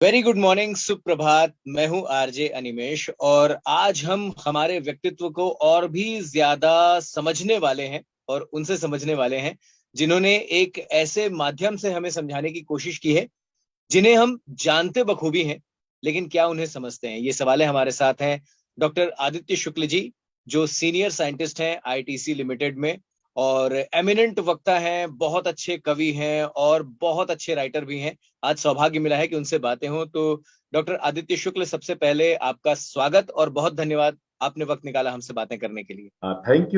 Very good morning, सुप्रभात। मैं हूं आरजे अनिमेश और आज हम हमारे व्यक्तित्व को और भी ज्यादा समझने वाले हैं और उनसे समझने वाले हैं जिन्होंने एक ऐसे माध्यम से हमें समझाने की कोशिश की है जिन्हें हम जानते बखूबी हैं, लेकिन क्या उन्हें समझते हैं? ये सवाल है। हमारे साथ हैं डॉक्टर आदित्य शुक्ल जी, जो सीनियर साइंटिस्ट हैं आईटीसी लिमिटेड में और एमिनेंट वक्ता हैं, बहुत अच्छे कवि हैं और बहुत अच्छे राइटर भी हैं। आज सौभाग्य मिला है कि उनसे बातें हों। तो डॉक्टर आदित्य शुक्ल, सबसे पहले आपका स्वागत और बहुत धन्यवाद, आपने वक्त निकाला हमसे बातें करने के लिए। Thank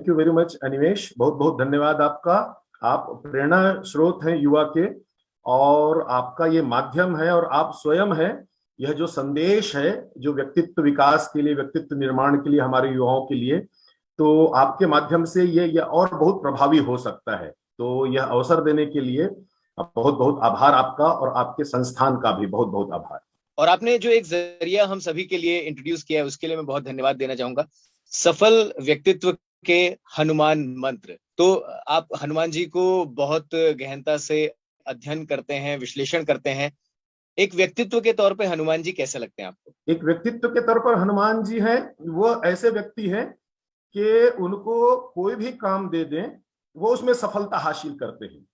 you very much Animesh, बहुत बहुत धन्यवाद आपका। आप प्रेरणा स्रोत हैं युवा के, और आपका ये माध्यम है और आप स्वयं हैं। यह जो संदेश है, जो व्यक्तित्व विकास के लिए, व्यक्तित्व निर्माण के लिए, हमारे युवाओं के लिए, तो आपके माध्यम से ये और बहुत प्रभावी हो सकता है। तो यह अवसर देने के लिए बहुत बहुत आभार आपका, और आपके संस्थान का भी बहुत बहुत आभार। और आपने जो एक जरिया हम सभी के लिए इंट्रोड्यूस किया है उसके लिए मैं बहुत धन्यवाद देना चाहूंगा। सफल व्यक्तित्व के हनुमान मंत्र। तो आप हनुमान जी को बहुत गहनता से अध्ययन करते हैं, विश्लेषण करते हैं। एक व्यक्तित्व के तौर पे हनुमान जी कैसे लगते हैं आपको? एक व्यक्तित्व के तौर पर हनुमान जी हैं, वो ऐसे व्यक्ति हैं कि उनको कोई भी काम दे दें, वो उसमें सफलता हासिल करते हैं।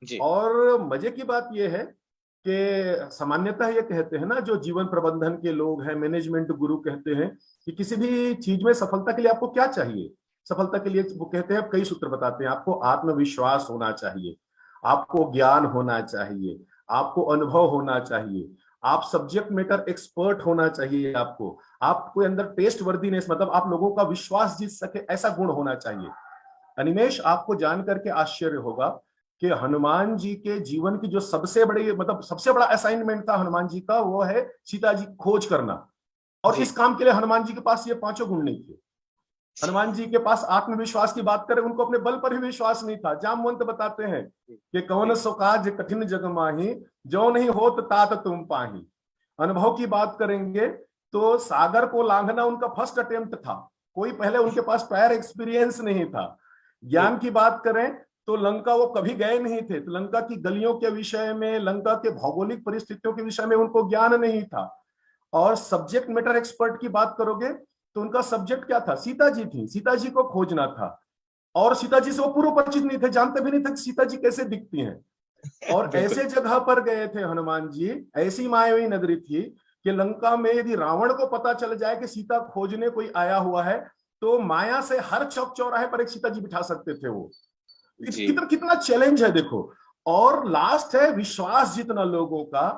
जी। और मजे की बात यह है कि सामान्यतः ये कहते हैं ना, जो जीवन प्रबंधन के लोग हैं, मैनेजमेंट गुरु, कहते हैं कि किसी भी चीज में सफलता के लिए आपको क्या चाहिए। सफलता के लिए वो कहते हैं, कई सूत्र बताते हैं। आपको आत्मविश्वास होना चाहिए, आपको ज्ञान होना चाहिए, आपको अनुभव होना चाहिए, आप सब्जेक्ट मैटर एक्सपर्ट होना चाहिए, आपको अंदर टेस्ट वर्दीनेस, मतलब आप लोगों का विश्वास जीत सके, ऐसा गुण होना चाहिए। अनिमेश, आपको जान करके आश्चर्य होगा कि हनुमान जी के जीवन की जो सबसे बड़ी, मतलब सबसे बड़ा असाइनमेंट था हनुमान जी का, वो है सीता जी खोज करना। और जी। इस काम के लिए हनुमान जी के पास ये पांचों गुण नहीं थे। हनुमान जी के पास आत्मविश्वास की बात करें, उनको अपने बल पर ही विश्वास नहीं था। जामवंत बताते हैं कि कौन सो काज कठिन जग माही, जो नहीं होत तात तुम पाही। अनुभव की बात करेंगे तो सागर को लांघना उनका फर्स्ट अटेम्प्ट था। कोई पहले उनके पास प्रायर एक्सपीरियंस नहीं था। ज्ञान की बात करें तो लंका वो कभी गए नहीं थे, तो लंका की गलियों के विषय में, लंका के भौगोलिक परिस्थितियों के विषय में उनको ज्ञान नहीं था। और सब्जेक्ट मैटर एक्सपर्ट की बात करोगे तो उनका सब्जेक्ट क्या था? सीता जी थी, सीता जी को खोजना था। और सीता जी से वो पूर्व परिचित नहीं थे, जानते भी नहीं थे कि सीता जी कैसे दिखती हैं। और बिल्कुल। ऐसे जगह पर गए थे हनुमान जी, ऐसी मायावी नगरी थी कि लंका में यदि रावण को पता चल जाए कि सीता खोजने कोई आया हुआ है, तो माया से हर चौक चौराहे पर एक सीता जी बिठा सकते थे वो। जी। कितना कितना चैलेंज है देखो। और लास्ट है विश्वास जितना लोगों का।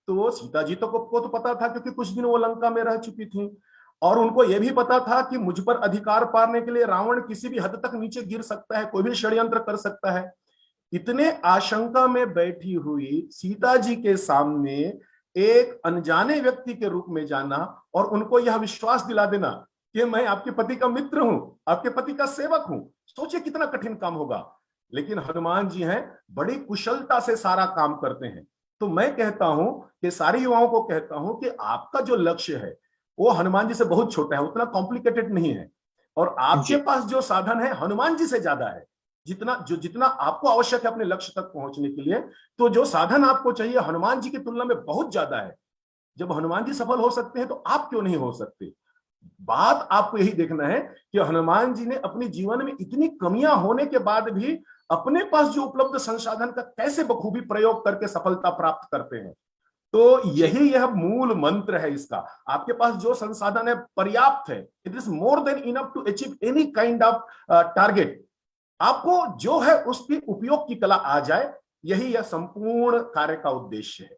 तो सीता जी को तो पता था, क्योंकि कुछ दिन वो लंका में रह चुकी थी। और उनको यह भी पता था कि मुझ पर अधिकार पाने के लिए रावण किसी भी हद तक नीचे गिर सकता है, कोई भी षड्यंत्र कर सकता है। इतने आशंका में बैठी हुई सीता जी के सामने एक अनजाने व्यक्ति के रूप में जाना, और उनको यह विश्वास दिला देना कि मैं आपके पति का मित्र हूं, आपके पति का सेवक हूं। सोचिए कितना कठिन काम होगा। लेकिन हनुमान जी हैं, बड़ी कुशलता से सारा काम करते हैं। तो मैं कहता हूं कि सारे युवाओं को कहता हूं कि आपका जो लक्ष्य है वो हनुमान जी से बहुत छोटा है, उतना कॉम्प्लिकेटेड नहीं है। और आपके जी। पास जो साधन है हनुमान जी से ज्यादा है। जितना आपको आवश्यक है अपने लक्ष्य तक पहुंचने के लिए, तो जो साधन आपको चाहिए हनुमान जी की तुलना में बहुत ज्यादा है। जब हनुमान जी सफल हो सकते हैं तो आप क्यों नहीं हो सकते? बात आपको यही देखना है कि हनुमान जी ने अपने जीवन में इतनी कमियां होने के बाद भी अपने पास जो उपलब्ध संसाधन का कैसे बखूबी प्रयोग करके सफलता प्राप्त करते हैं। तो जी। यही यह मूल मंत्र है इसका। आपके पास जो संसाधन है पर्याप्त है, it is more than enough to achieve any kind of target. आपको जो है उसकी उपयोग की कला आ जाए, यही यह संपूर्ण कार्य का उद्देश्य है।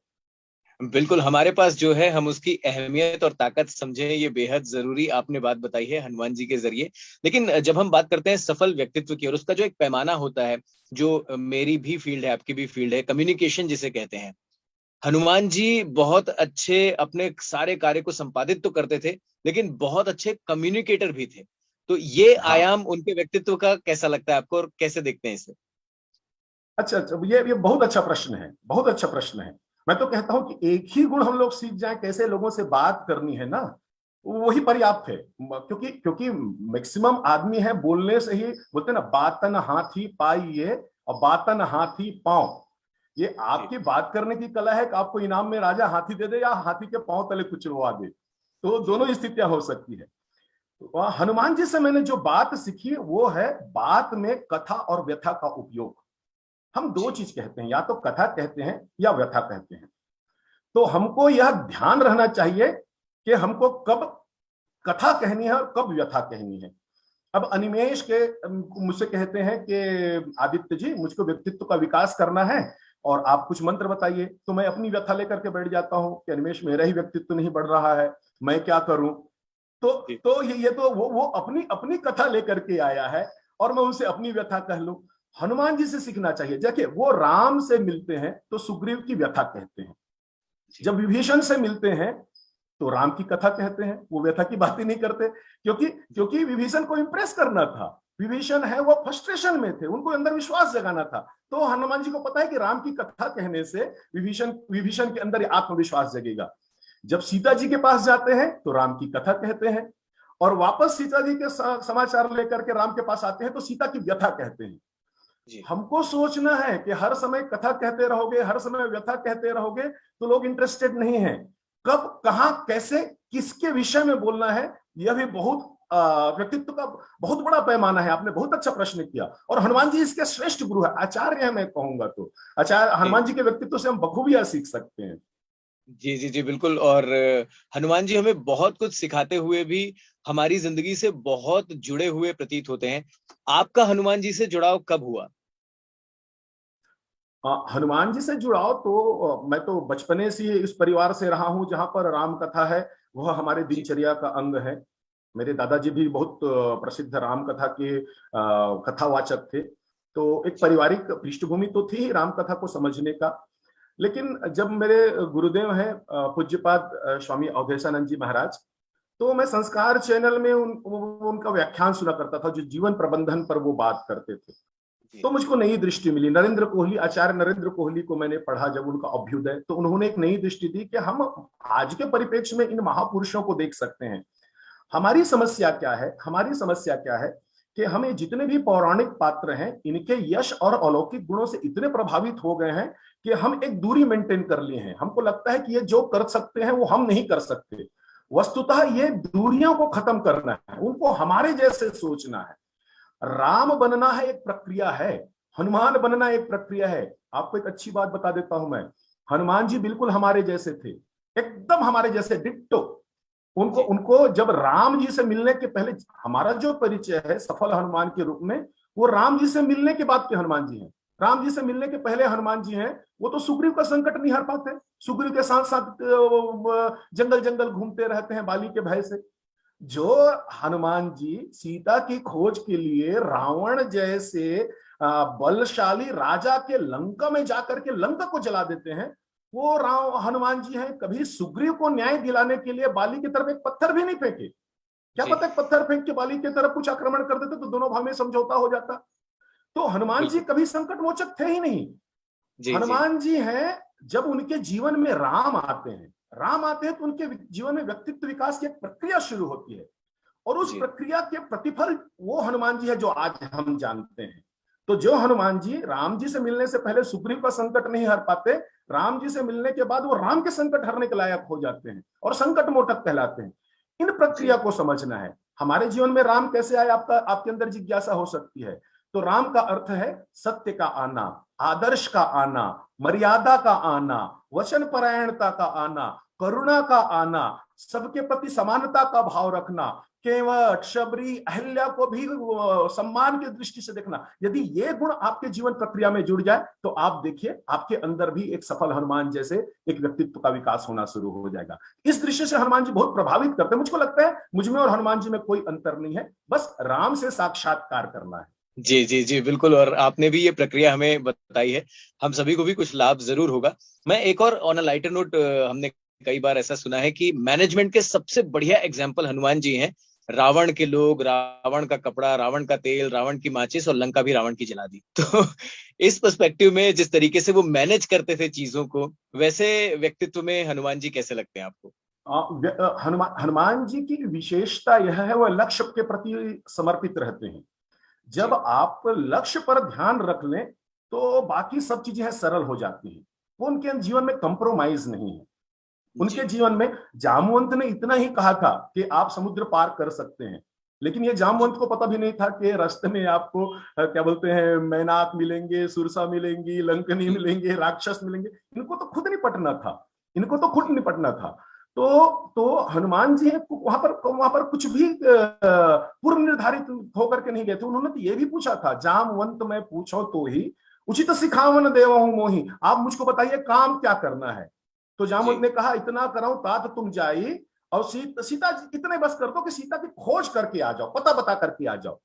बिल्कुल, हमारे पास जो है हम उसकी अहमियत और ताकत समझें, ये बेहद जरूरी आपने बात बताई है हनुमान जी के जरिए। लेकिन जब हम बात करते हैं सफल व्यक्तित्व की और उसका जो एक पैमाना होता है, जो मेरी भी फील्ड है, आपकी भी फील्ड है, कम्युनिकेशन जिसे कहते हैं, हनुमान जी बहुत अच्छे अपने सारे कार्य को संपादित तो करते थे, लेकिन बहुत अच्छे कम्युनिकेटर भी थे। तो ये हाँ। आयाम उनके व्यक्तित्व का कैसा लगता है आपको और कैसे देखते हैं इसे? अच्छा अच्छा, ये बहुत अच्छा प्रश्न है, बहुत अच्छा प्रश्न है। मैं तो कहता हूं कि एक ही गुण हम लोग सीख जाए, कैसे लोगों से बात करनी है ना, वही पर्याप्त है। क्योंकि क्योंकि मैक्सिमम आदमी है बोलने से ही, बोलते हैं ना, बातन हाथी पाइए और बातन हाथी पांव। ये आपकी बात करने की कला है कि आपको इनाम में राजा हाथी दे दे या हाथी के पांव तले कुचलवा दे, तो दोनों स्थितियां हो सकती है। तो हनुमान जी से मैंने जो बात सीखी वो है बात में कथा और व्यथा का उपयोग। हम दो चीज कहते हैं, या तो कथा कहते हैं या व्यथा कहते हैं। तो हमको यह ध्यान रहना चाहिए कि हमको कब कथा कहनी है और कब व्यथा कहनी है। अब अनिमेष के मुझसे कहते हैं कि आदित्य जी मुझको व्यक्तित्व का विकास करना है और आप कुछ मंत्र बताइए, तो मैं अपनी व्यथा लेकर के बैठ जाता हूं कि अनिमेष मेरा ही व्यक्तित्व नहीं बढ़ रहा है, मैं क्या करूं। तो ये तो वो अपनी अपनी कथा लेकर के आया है और मैं उनसे अपनी व्यथा कह लूं। हनुमान जी से सीखना चाहिए। देखिए वो राम से मिलते हैं तो सुग्रीव की व्यथा कहते हैं, जब विभीषण से मिलते हैं तो राम की कथा कहते हैं, वो व्यथा की बात ही नहीं करते, क्योंकि विभीषण को इंप्रेस करना था। विभीषण है वो फ्रस्ट्रेशन में थे, उनको अंदर विश्वास जगाना था। तो हनुमान जी को पता है कि राम की कथा कहने से विभीषण के अंदर आत्मविश्वास जगेगा। जब सीता जी के पास जाते हैं तो राम की कथा कहते हैं, और वापस सीता जी के समाचार लेकर के राम के पास आते हैं तो सीता की व्यथा कहते हैं। हमको सोचना है कि हर समय कथा कहते रहोगे, हर समय व्यथा कहते रहोगे तो लोग इंटरेस्टेड नहीं है। कब, कहां, कैसे, किसके विषय में बोलना है, यह भी बहुत व्यक्तित्व का बहुत बड़ा पैमाना है। आपने बहुत अच्छा प्रश्न किया, और हनुमान जी इसके श्रेष्ठ गुरु है, आचार्य है मैं कहूंगा। तो आचार्य हनुमान जी के व्यक्तित्व से हम बखूबियां सीख सकते हैं। जी जी जी बिल्कुल। और हनुमान जी हमें बहुत कुछ सिखाते हुए भी हमारी जिंदगी से बहुत जुड़े हुए प्रतीत होते हैं। आपका हनुमान जी से जुड़ाव कब हुआ? हनुमान जी से जुड़ाव तो मैं तो बचपने से इस परिवार से रहा हूं जहां पर राम कथा है वह हमारे दिनचर्या का अंग है। मेरे दादाजी भी बहुत प्रसिद्ध राम कथा के कथावाचक थे। तो एक पारिवारिक पृष्ठभूमि तो थी ही राम कथा को समझने का। लेकिन जब मेरे गुरुदेव हैं पूज्यपाद स्वामी अवधेशानंद जी महाराज, तो मैं संस्कार चैनल में उनका व्याख्यान सुना करता था, जो जीवन प्रबंधन पर वो बात करते थे। तो मुझको नई दृष्टि मिली। नरेंद्र कोहली, आचार्य नरेंद्र कोहली को मैंने पढ़ा जब उनका अभ्युदय, तो उन्होंने एक नई दृष्टि दी कि हम आज के परिप्रेक्ष्य में इन महापुरुषों को देख सकते हैं। हमारी समस्या क्या है, हमारी समस्या क्या है कि हमें जितने भी पौराणिक पात्र हैं इनके यश और अलौकिक गुणों से इतने प्रभावित हो गए हैं कि हम एक दूरी मेंटेन कर लिए हैं। हमको लगता है कि ये जो कर सकते हैं वो हम नहीं कर सकते। वस्तुतः ये दूरियों को खत्म करना है, उनको हमारे जैसे सोचना है। राम बनना है एक प्रक्रिया है, हनुमान बनना एक प्रक्रिया है। आपको एक अच्छी बात बता देता हूं मैं, हनुमान जी बिल्कुल हमारे जैसे थे, एकदम हमारे जैसे डिट्टो। उनको जब राम जी से मिलने के पहले, हमारा जो परिचय है सफल हनुमान के रूप में, वो राम जी से मिलने के बाद के हनुमान जी हैं। राम जी से मिलने के पहले हनुमान जी हैं, वो तो सुग्रीव का संकट नहीं हर पाते, सुग्रीव के साथ साथ जंगल जंगल घूमते रहते हैं बाली के भय से। जो हनुमान जी सीता की खोज के लिए रावण जैसे बलशाली राजा के लंका में जाकर के लंका को जला देते हैं, वो हनुमान जी हैं। कभी सुग्रीव को न्याय दिलाने के लिए बाली की तरफ एक पत्थर भी नहीं फेंके। क्या पता पत्थर फेंक के बाली की तरफ कुछ आक्रमण कर देते तो दोनों भाव में समझौता हो जाता। तो हनुमान जी कभी संकट मोचक थे ही नहीं। हनुमान जी हैं, जब उनके जीवन में राम आते हैं तो उनके जीवन में व्यक्तित्व विकास की एक प्रक्रिया शुरू होती है, और उस प्रक्रिया के प्रतिफल वो हनुमान जी है जो आज हम जानते हैं। तो जो हनुमान जी राम जी से मिलने से पहले सुग्रीव का संकट नहीं हर पाते, राम जी से मिलने के बाद वो राम के संकट हरने के लायक हो जाते हैं और संकट मोचक कहलाते हैं। इन प्रक्रिया को समझना है। हमारे जीवन में राम कैसे आए, आपके अंदर जिज्ञासा हो सकती है। तो राम का अर्थ है सत्य का आना, आदर्श का आना, मर्यादा का आना, वचन परायणता का आना, करुणा का आना, सबके प्रति समानता का भाव रखना, केवट, शबरी, अहिल्या को भी सम्मान की दृष्टि से देखना। यदि ये गुण आपके जीवन प्रक्रिया में जुड़ जाए तो आप देखिए आपके अंदर भी एक सफल हनुमान जैसे एक व्यक्तित्व का विकास होना शुरू हो जाएगा। इस दृष्टि से हनुमान जी बहुत प्रभावित करते हैं। मुझको लगता है मुझमें और हनुमान जी में कोई अंतर नहीं है, बस राम से साक्षात्कार करना है। जी जी जी बिल्कुल। और आपने भी ये प्रक्रिया हमें बताई है, हम सभी को भी कुछ लाभ जरूर होगा। मैं एक और ऑन अ लाइटर नोट, हमने कई बार ऐसा सुना है कि मैनेजमेंट के सबसे बढ़िया एग्जाम्पल हनुमान जी हैं। रावण के लोग, रावण का कपड़ा, रावण का तेल, रावण की माचिस, और लंका भी रावण की जला दी। तो इस पर्सपेक्टिव में जिस तरीके से वो मैनेज करते थे चीजों को, वैसे व्यक्तित्व में हनुमान जी कैसे लगते हैं आपको? हनुमान जी की विशेषता यह है वह लक्ष्य के प्रति समर्पित रहते हैं। जब आप लक्ष्य पर ध्यान रख लें तो बाकी सब चीजें हैं सरल हो जाती हैं। वो उनके जीवन में कंप्रोमाइज नहीं है। उनके जी जीवन में जामवंत ने इतना ही कहा था कि आप समुद्र पार कर सकते हैं, लेकिन ये जी जामवंत को पता भी नहीं था कि रास्ते में आपको क्या बोलते हैं, मैनाक मिलेंगे, सुरसा मिलेंगी, लंकनी जी मिलेंगे, राक्षस मिलेंगे। इनको तो खुद निपटना था, इनको तो खुद जी निपटना था। तो हनुमान जी वहां पर कुछ भी पूर्व निर्धारित होकर के नहीं गए थे। उन्होंने तो ये भी पूछा था, जामवंत मैं पूछो तो ही उचित सिखावन देवहूं मोहि, आप मुझको बताइए काम क्या करना है। तो जामवंत जी ने कहा, इतना कराऊं तात तुम जाई, और सीता इतने बस कर दो कि सीता की खोज करके आ जाओ, पता बता करके आ जाओ।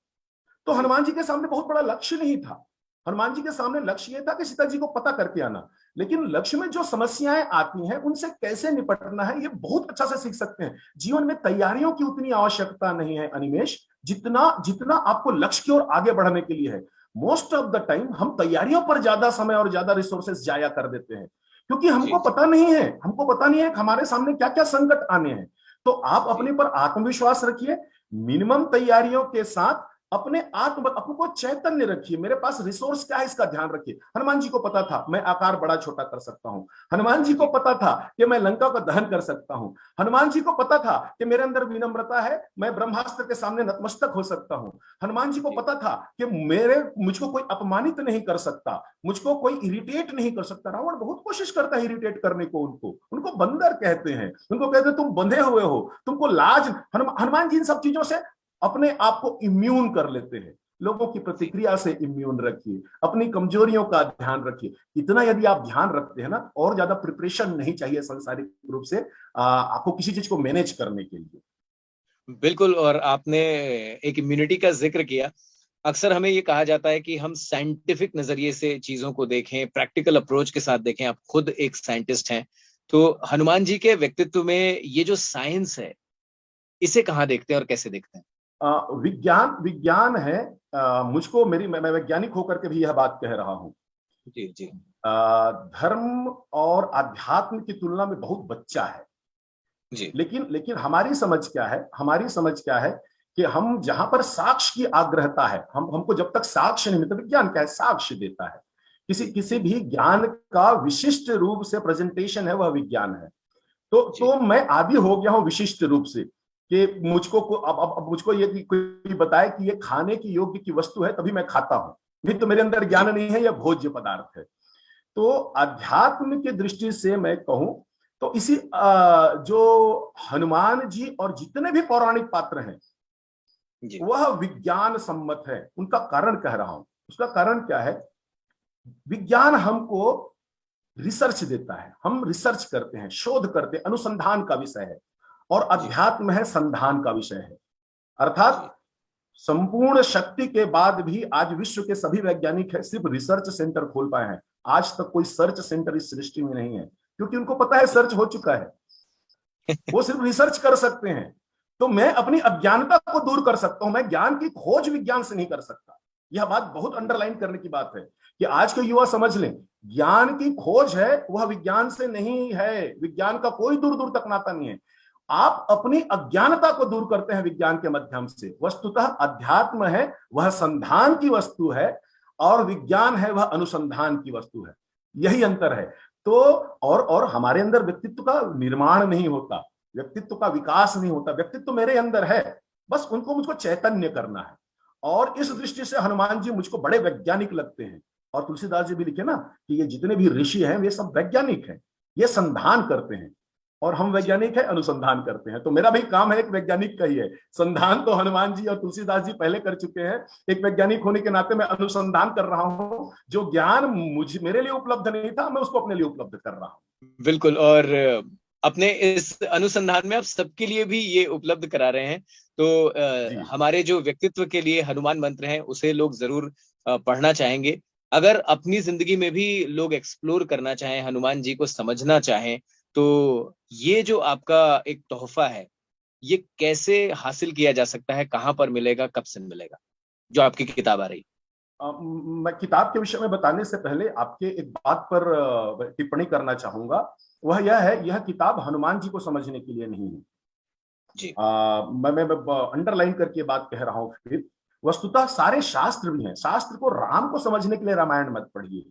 तो जी हनुमान जी के सामने बहुत बड़ा लक्ष्य नहीं था। हनुमान जी के सामने लक्ष्य यह था कि सीता जी को पता करके आना। लेकिन लक्ष्य में जो समस्याएं आती हैं उनसे कैसे निपटना है, ये बहुत अच्छा से सीख सकते हैं। जीवन में तैयारियों की उतनी आवश्यकता नहीं है अनिमेश, जितना जितना आपको लक्ष्य की ओर आगे बढ़ने के लिए है। मोस्ट ऑफ द टाइम हम तैयारियों पर ज्यादा समय और ज्यादा रिसोर्सेज जाया कर देते हैं, क्योंकि जी हमको पता नहीं है कि हमारे सामने क्या क्या संकट आने हैं। तो आप जी अपने पर आत्मविश्वास रखिए, मिनिमम तैयारियों के साथ अपने को चैतन्य रखिए। मेरे पास रिसोर्स क्या है इसका ध्यान रखिए। हनुमान जी को पता था मैं आकार बड़ा छोटा कर सकता हूं। हनुमान जी को जी पता था कि मैं लंका का दहन कर सकता हूं। हनुमान जी को पता था कि मेरे अंदर विनम्रता है, मैं ब्रह्मास्त्र के सामने नतमस्तक हो सकता हूं। हनुमान जी को जी पता था कि मेरे मुझको कोई अपमानित नहीं कर सकता, मुझको कोई इरिटेट नहीं कर सकता। रावण बहुत कोशिश करता है इरिटेट करने को, उनको उनको बंदर कहते हैं, उनको कहते हैं तुम बंधे हुए हो, तुमको लाज। हनुमान जी इन सब चीजों से अपने आप को इम्यून कर लेते हैं। लोगों की जी प्रतिक्रिया से इम्यून रखिए, अपनी कमजोरियों का ध्यान रखिए। इतना यदि आप ध्यान रखते हैं ना, और ज्यादा प्रिपरेशन नहीं चाहिए सांसारिक रूप से आपको किसी चीज को मैनेज करने के लिए। बिल्कुल। और आपने एक इम्यूनिटी का जिक्र किया। अक्सर हमें ये कहा जाता है कि हम साइंटिफिक नजरिए से चीजों को देखें, प्रैक्टिकल अप्रोच के साथ देखें। आप खुद एक साइंटिस्ट हैं, तो हनुमान जी के व्यक्तित्व में ये जो साइंस है, इसे कहाँ देखते हैं और कैसे देखते हैं? विज्ञान विज्ञान है। मुझको मैं वैज्ञानिक होकर के भी यह बात कह रहा हूं। जी जी धर्म और अध्यात्म की तुलना में बहुत बच्चा है। जी लेकिन लेकिन हमारी समझ क्या है कि हम जहां पर साक्ष्य की आग्रहता है, हमको जब तक साक्ष्य नहीं मिलता। विज्ञान क्या है, साक्ष्य देता है। किसी जी किसी जी भी ज्ञान का विशिष्ट रूप से प्रेजेंटेशन है, वह विज्ञान है। तो जी मैं आदी हो गया हूं विशिष्ट रूप से कि अब मुझको ये कोई बताए कि ये खाने की योग्य की वस्तु है तभी मैं खाता हूं, नहीं तो मेरे अंदर जी ज्ञान नहीं है, यह भोज्य पदार्थ है। तो अध्यात्म की दृष्टि से मैं कहूं तो जो हनुमान जी और जितने भी पौराणिक पात्र हैं, जी वह विज्ञान सम्मत है। उनका कारण कह रहा हूं। उसका कारण क्या है, विज्ञान हमको रिसर्च देता है, हम रिसर्च करते हैं, शोध करते हैं, अनुसंधान का विषय है। और जी अध्यात्म है, संधान का विषय है। अर्थात जी संपूर्ण शक्ति के बाद भी आज विश्व के सभी वैज्ञानिक है सिर्फ रिसर्च सेंटर खोल पाए हैं। आज तक कोई सर्च सेंटर इस सृष्टि में नहीं है, क्योंकि उनको पता है सर्च हो चुका है। वो सिर्फ रिसर्च कर सकते हैं। तो मैं अपनी अज्ञानता को दूर कर सकता हूं, मैं ज्ञान की खोज विज्ञान से नहीं कर सकता। यह बात बहुत अंडरलाइन करने की बात है कि आज के युवा समझ लें, ज्ञान की खोज है वह विज्ञान से नहीं है। विज्ञान का कोई दूर दूर तक नाता नहीं है। आप अपनी अज्ञानता को दूर करते हैं विज्ञान के माध्यम से। वस्तुतः अध्यात्म है वह संधान की वस्तु है, और विज्ञान है वह अनुसंधान की वस्तु है। यही अंतर है। तो और हमारे अंदर व्यक्तित्व का निर्माण नहीं होता, व्यक्तित्व का विकास नहीं होता। व्यक्तित्व मेरे अंदर है, बस उनको मुझको चैतन्य करना है। और इस दृष्टि से हनुमान जी मुझको बड़े वैज्ञानिक लगते हैं। और तुलसीदास जी भी लिखे ना कि ये जितने भी ऋषि हैं वे सब वैज्ञानिक हैं, ये संधान करते हैं। और हम जी वैज्ञानिक है, अनुसंधान करते हैं। तो मेरा भी काम है एक वैज्ञानिक का ही है। संधान तो हनुमान जी और तुलसीदास जी पहले कर चुके हैं। एक वैज्ञानिक होने के नाते मैं अनुसंधान कर रहा हूं। जो ज्ञान मुझे मेरे लिए उपलब्ध नहीं था, मैं उसको अपने लिए उपलब्ध कर रहा हूं। बिल्कुल। और अपने इस अनुसंधान में आप सबके लिए भी ये उपलब्ध करा रहे हैं। तो जी हमारे जो व्यक्तित्व के लिए हनुमान मंत्र हैं, उसे लोग जरूर पढ़ना चाहेंगे। अगर अपनी जिंदगी में भी लोग एक्सप्लोर करना चाहें, हनुमान जी को समझना चाहें, तो ये जो आपका एक तोहफा है, ये कैसे हासिल किया जा सकता है? कहाँ पर मिलेगा, कब से मिलेगा, जो आपकी किताब आ रही? मैं किताब के विषय में बताने से पहले आपके एक बात पर टिप्पणी करना चाहूंगा। वह यह है, यह किताब हनुमान जी को समझने के लिए नहीं है। जी मैं अंडरलाइन करके बात कह रहा हूं फिर वस्तुतः सारे शास्त्र भी हैं। शास्त्र को, राम को समझने के लिए रामायण मत पढ़िए,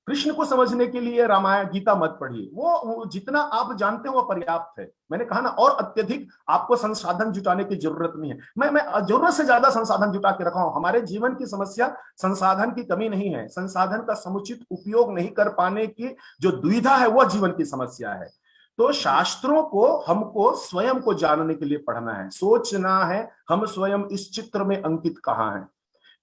कृष्ण को समझने के लिए रामायण गीता मत पढ़िए, वो जितना आप जानते हो वो पर्याप्त है। मैंने कहा ना, और अत्यधिक आपको संसाधन जुटाने की जरूरत नहीं है। मैं जरूरत से ज्यादा संसाधन जुटा के रखा हूं। हमारे जीवन की समस्या संसाधन की कमी नहीं है, संसाधन का समुचित उपयोग नहीं कर पाने की जो दुविधा है वह जीवन की समस्या है। तो शास्त्रों को हमको स्वयं को जानने के लिए पढ़ना है, सोचना है हम स्वयं इस चित्र में अंकित कहाँ हैं।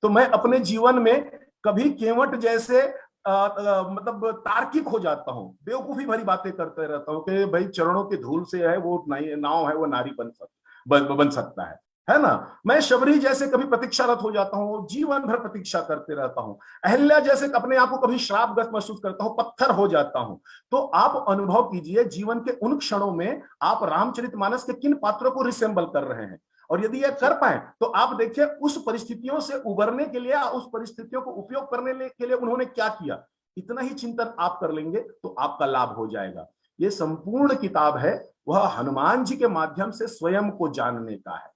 तो मैं अपने जीवन में कभी केवट जैसे मतलब तार्किक हो जाता हूँ, बेवकूफी भरी बातें करते रहता हूँ कि भाई चरणों की धूल से है वो नाव है वो नारी बन सकता है ना। मैं शबरी जैसे कभी प्रतीक्षारत हो जाता हूँ, जीवन भर प्रतीक्षा करते रहता हूँ। अहल्या जैसे अपने आप को कभी श्रापग्रस्त महसूस करता हूँ, पत्थर हो जाता हूँ। तो आप अनुभव कीजिए जीवन के उन क्षणों में आप रामचरितमानस के किन पात्रों को रिसेंबल कर रहे हैं। और यदि यह कर पाए तो आप देखिए उस परिस्थितियों से उबरने के लिए, उस परिस्थितियों को उपयोग करने के लिए उन्होंने क्या किया। इतना ही चिंतन आप कर लेंगे तो आपका लाभ हो जाएगा। ये संपूर्ण किताब है वह हनुमान जी के माध्यम से स्वयं को जानने का है।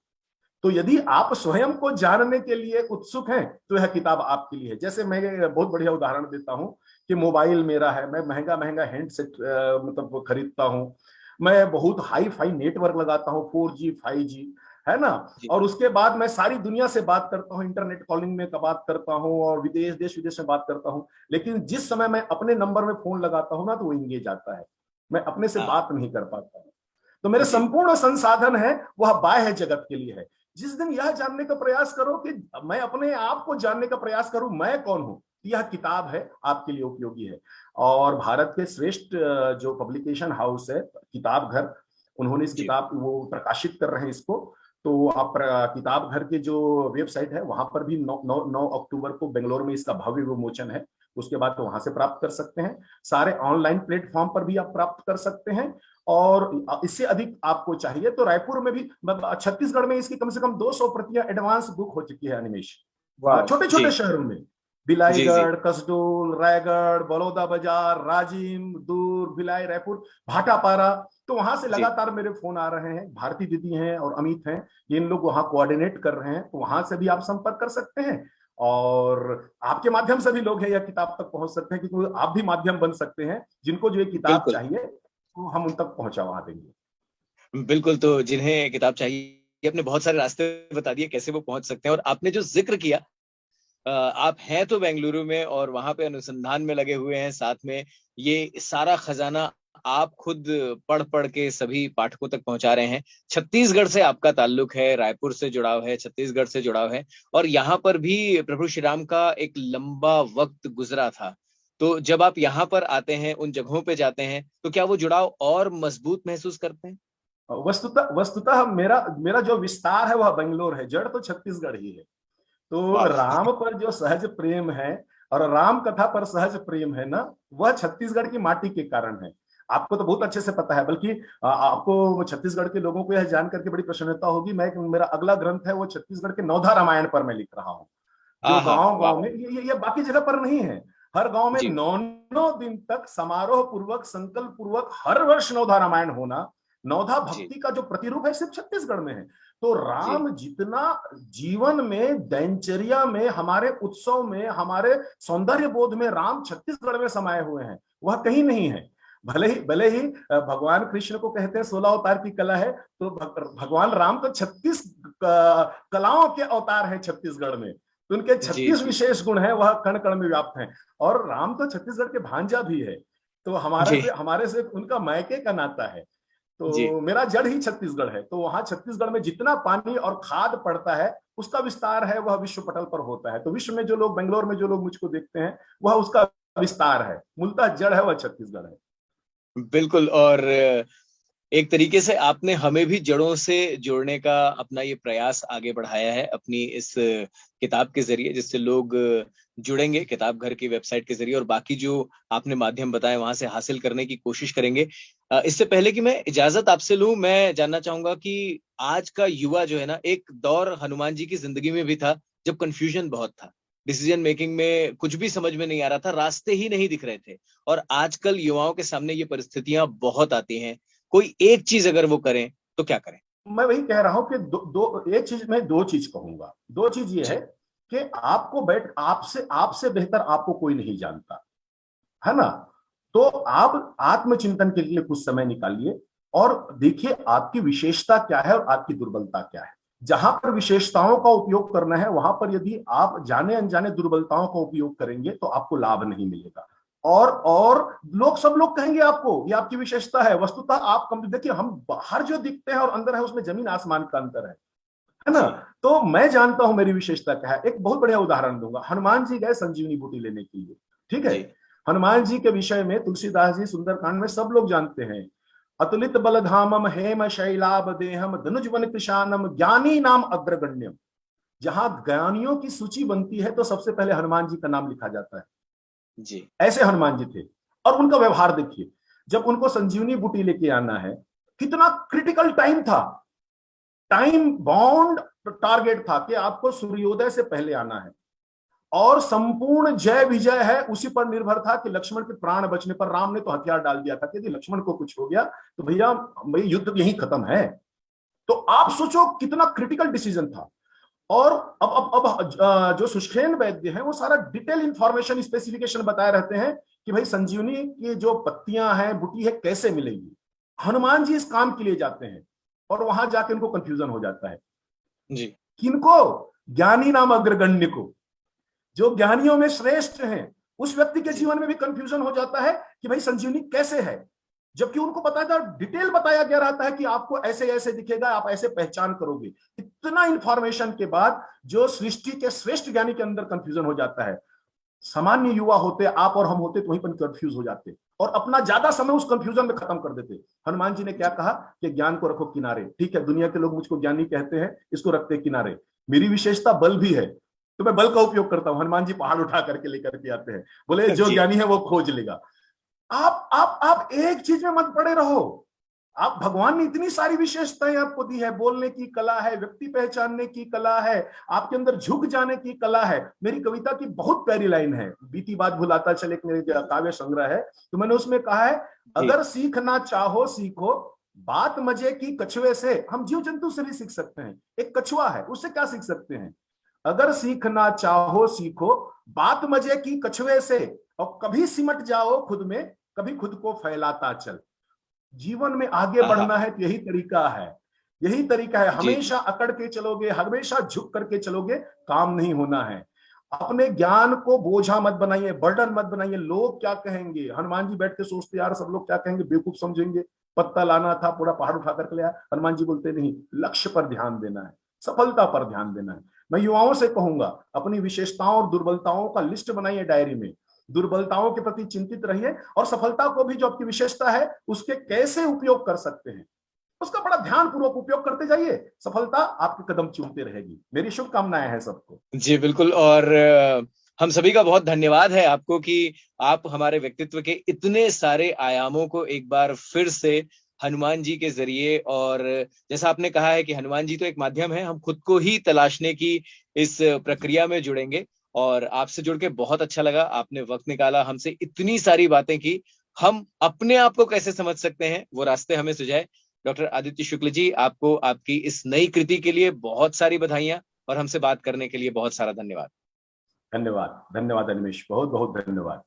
तो यदि आप स्वयं को जानने के लिए उत्सुक हैं तो यह किताब आपके लिए है। जैसे मैं बहुत बढ़िया उदाहरण देता हूं कि मोबाइल मेरा है, मैं महंगा महंगा हैंडसेट मतलब खरीदता हूं, मैं बहुत हाई फाई नेटवर्क लगाता हूं, 4G 5G, है ना। और उसके बाद मैं सारी दुनिया से बात करता हूं, इंटरनेट कॉलिंग में बात करता हूं और देश विदेश में बात करता हूं। लेकिन जिस समय मैं अपने नंबर में फोन लगाता हूं ना तो वो इंगेज आता है, मैं अपने से बात नहीं कर पाता हूं। तो मेरे संपूर्ण संसाधन है वह बाह्य जगत के लिए है। जिस दिन यह जानने का प्रयास करो कि मैं अपने आप को जानने का प्रयास करूं, मैं कौन हूं, यह किताब है आपके लिए उपयोगी है। और भारत के श्रेष्ठ जो पब्लिकेशन हाउस है किताब घर, उन्होंने इस किताब वो प्रकाशित कर रहे हैं इसको। तो आप किताब घर के जो वेबसाइट है वहां पर भी 9 अक्टूबर को बेंगलोर में इसका भव्य विमोचन है। उसके बाद तो वहां से प्राप्त कर सकते हैं, सारे ऑनलाइन प्लेटफॉर्म पर भी आप प्राप्त कर सकते हैं। और इससे अधिक आपको चाहिए तो रायपुर में भी, छत्तीसगढ़ में इसकी कम से कम 200 प्रतियां एडवांस बुक हो चुकी है अनिमेश, छोटे छोटे शहरों में, बिलाईगढ़, कसडोल, रायगढ़, बलौदा बाजार, राजिम, दूर, भिलाई, रायपुर, भाटापारा। तो वहां से लगातार मेरे फोन आ रहे हैं, भारती दीदी हैं और अमित हैं, इन लोग वहां कोऑर्डिनेट कर रहे हैं। तो वहां से भी आप संपर्क कर सकते हैं और आपके माध्यम से भी लोग हैं यह किताब तक पहुंच सकते हैं, क्योंकि आप भी माध्यम बन सकते हैं। जिनको जो ये किताब चाहिए तो हम उन तक पहुंचावा देंगे। बिल्कुल, तो जिन्हें किताब चाहिए आपने बहुत सारे रास्ते बता दिए कैसे वो पहुंच सकते हैं। और आपने जो जिक्र किया, आप हैं तो बेंगलुरु में और वहां पे अनुसंधान में लगे हुए हैं, साथ में ये सारा खजाना आप खुद पढ़ पढ़ के सभी पाठकों तक पहुंचा रहे हैं। छत्तीसगढ़ से आपका ताल्लुक है, रायपुर से जुड़ाव है, छत्तीसगढ़ से जुड़ाव है, और यहाँ पर भी प्रभु श्री राम का एक लंबा वक्त गुजरा था। तो जब आप यहाँ पर आते हैं, उन जगहों पे जाते हैं, तो क्या वो जुड़ाव और मजबूत महसूस करते हैं? वस्तुतः मेरा मेरा जो विस्तार है वह बेंगलोर है, जड़ तो छत्तीसगढ़ ही है। तो राम पर जो सहज प्रेम है और राम कथा पर सहज प्रेम है ना, वह छत्तीसगढ़ की माटी के कारण है। आपको तो बहुत अच्छे से पता है, बल्कि आपको छत्तीसगढ़ के लोगों को यह जान करके बड़ी प्रसन्नता होगी, मैं मेरा अगला ग्रंथ है वो छत्तीसगढ़ के नौधा रामायण पर मैं लिख रहा हूँ। जो गांव गांव में, ये बाकी जगह पर नहीं है, हर गांव में 9 दिन तक समारोह पूर्वक, संकल्प पूर्वक हर वर्ष नौधा रामायण होना, नौधा भक्ति का जो प्रतिरूप है सिर्फ छत्तीसगढ़ में है। तो राम जितना जीवन में, दिनचर्या में, हमारे उत्सव में, हमारे सौंदर्य बोध में राम छत्तीसगढ़ में समाये हुए हैं, वह कहीं नहीं है। भले ही भगवान कृष्ण को कहते हैं 16 अवतार की कला है, तो भगवान राम तो 36 कलाओं के अवतार हैं छत्तीसगढ़ में। तो उनके 36 विशेष गुण हैं, वह कण कण में व्याप्त हैं। और राम तो छत्तीसगढ़ के भांजा भी है, तो हमारे से उनका मायके का नाता है। तो मेरा जड़ ही छत्तीसगढ़ है, तो वहां छत्तीसगढ़ में जितना पानी और खाद पड़ता है उसका विस्तार है, वह विश्व पटल पर होता है। तो विश्व में जो लोग, बेंगलोर में जो लोग मुझको देखते हैं, वह उसका विस्तार है। मूलतः जड़ है वह छत्तीसगढ़ है। बिल्कुल, और एक तरीके से आपने हमें भी जड़ों से जोड़ने का अपना ये प्रयास आगे बढ़ाया है अपनी इस किताब के जरिए, जिससे लोग जुड़ेंगे किताब घर की वेबसाइट के जरिए, और बाकी जो आपने माध्यम बताए वहां से हासिल करने की कोशिश करेंगे। इससे पहले कि मैं इजाजत आपसे लूं, मैं जानना चाहूंगा कि आज का युवा जो है ना, एक दौर हनुमान जी की जिंदगी में भी था जब कंफ्यूजन बहुत था, डिसीजन मेकिंग में कुछ भी समझ में नहीं आ रहा था, रास्ते ही नहीं दिख रहे थे। और आजकल युवाओं के सामने ये परिस्थितियां बहुत आती हैं, कोई एक चीज अगर वो करें तो क्या करें? मैं वही कह रहा हूं कि एक चीज, मैं दो चीज कहूंगा। दो चीज ये है जी कि आपको आपसे आपसे बेहतर आपको कोई नहीं जानता, है ना। तो आप आत्मचिंतन के लिए कुछ समय निकालिए और देखिए आपकी विशेषता क्या है और आपकी दुर्बलता क्या है। जहां पर विशेषताओं का उपयोग करना है वहां पर यदि आप जाने अनजाने दुर्बलताओं का उपयोग करेंगे तो आपको लाभ नहीं मिलेगा। और सब लोग कहेंगे आपको ये आपकी विशेषता है, वस्तुतः आप कम देखिए, हम बाहर जो दिखते हैं और अंदर है उसमें जमीन आसमान का अंतर है ना। जी तो मैं जानता हूं मेरी विशेषता क्या है। एक बहुत बढ़िया उदाहरण दूंगा। हनुमान जी गए संजीवनी बूटी लेने के लिए, ठीक है। जी हनुमान जी के विषय में तुलसीदास जी सुंदरकांड में सब लोग जानते हैं। अतुलित बलधामम हेम शैलाभ देहम धनुजवन कृशानम ज्ञानी नाम अग्रगण्यम। जहां ज्ञानियों की सूची बनती है तो सबसे पहले हनुमान जी का नाम लिखा जाता है। जी ऐसे हनुमान जी थे। और उनका व्यवहार देखिए, जब उनको संजीवनी बूटी लेके आना है, कितना क्रिटिकल टाइम था, टाइम बाउंड टारगेट था कि आपको सूर्योदय से पहले आना है। और संपूर्ण जय विजय है उसी पर निर्भर था कि लक्ष्मण के प्राण बचने पर। राम ने तो हथियार डाल दिया था कि यदि लक्ष्मण को कुछ हो गया तो भैया भाई युद्ध यहीं खत्म है। तो आप सोचो कितना क्रिटिकल डिसीजन था। और अब जो सुषेण वैद्य हैं वो सारा डिटेल इंफॉर्मेशन स्पेसिफिकेशन बताए रहते हैं कि भाई संजीवनी की जो पत्तियां हैं बूटी है कैसे मिलेगी। हनुमान जी इस काम के लिए जाते हैं और वहां जाके उनको कंफ्यूजन हो जाता है। जी किनको? ज्ञानी नाम अग्रगण्य को, जो ज्ञानियों में श्रेष्ठ हैं, उस व्यक्ति के जी जीवन में भी कंफ्यूजन हो जाता है कि भाई संजीवनी कैसे है। जबकि उनको बताया डिटेल बताया गया रहता है कि आपको ऐसे ऐसे दिखेगा, आप ऐसे पहचान करोगे। इतना इंफॉर्मेशन के बाद जो सृष्टि के श्रेष्ठ ज्ञानी के अंदर कंफ्यूजन हो जाता है। सामान्य युवा होते आप और हम होते तो वहीं पर कंफ्यूज हो जाते और अपना ज्यादा समय उस कंफ्यूजन में खत्म कर देते। हनुमान जी ने क्या जी कहा कि ज्ञान को रखो किनारे। ठीक है, दुनिया के लोग मुझको ज्ञानी कहते हैं, इसको रखते किनारे। मेरी विशेषता बल भी है तो मैं बल का उपयोग करता हूं। हनुमान जी पहाड़ उठा करके लेकर के आते हैं, बोले जो जी ज्ञानी है वो खोज लेगा। आप एक चीज में मत पड़े रहो। आप भगवान ने इतनी सारी विशेषताएं आपको दी है, बोलने की कला है, व्यक्ति पहचानने की कला है, आपके अंदर झुक जाने की कला है। मेरी कविता की बहुत प्यारी लाइन है, बीती बात भुलाता चले, मेरे काव्य संग्रह है, तो मैंने उसमें कहा है, जी अगर सीखना चाहो सीखो, बात मजे की कछुए से। हम जीव जंतु से भी सीख सकते हैं, एक कछुआ है उससे क्या सीख सकते हैं। अगर सीखना चाहो सीखो, बात मजे की कछुए से, और कभी सिमट जाओ खुद में, कभी खुद को फैलाता चल। जीवन में आगे आहा बढ़ना है तो यही तरीका है। यही तरीका है, जी जी हमेशा अकड़ के चलोगे, हमेशा झुक करके चलोगे, काम नहीं होना है। अपने ज्ञान को बोझा मत बनाइए, बर्डन मत बनाइए। लोग क्या कहेंगे? हनुमान जी बैठ के सोचते यार सब लोग क्या कहेंगे, बेवकूफ समझेंगे, पत्ता लाना था पूरा पहाड़ उठा करके ले आया। हनुमान जी बोलते नहीं, लक्ष्य पर ध्यान देना है, सफलता पर ध्यान देना है। मैं युवाओं से कहूंगा, अपनी विशेषताओं और दुर्बलताओं का लिस्ट बनाइए डायरी में। दुर्बलताओं के प्रति चिंतित रहिए और सफलता को भी, जो आपकी विशेषता है उसके कैसे उपयोग कर सकते हैं, उसका बड़ा ध्यान पूर्वक उपयोग करते जाइए। सफलता आपके कदम चूमते रहेगी। मेरी शुभकामनाएं हैं सबको। जी बिल्कुल। और हम सभी का बहुत धन्यवाद है आपको कि आप हमारे व्यक्तित्व के इतने सारे आयामों को एक बार फिर से हनुमान जी के जरिए, और जैसा आपने कहा है कि हनुमान जी तो एक माध्यम है, हम खुद को ही तलाशने की इस प्रक्रिया में जुड़ेंगे। और आपसे जुड़ के बहुत अच्छा लगा, आपने वक्त निकाला, हमसे इतनी सारी बातें की। हम अपने आप को कैसे समझ सकते हैं वो रास्ते हमें सुझाए। डॉक्टर आदित्य शुक्ल जी, आपको आपकी इस नई कृति के लिए बहुत सारी बधाइयां, और हमसे बात करने के लिए बहुत सारा धन्यवाद। धन्यवाद, धन्यवाद अनिमेश, बहुत बहुत धन्यवाद।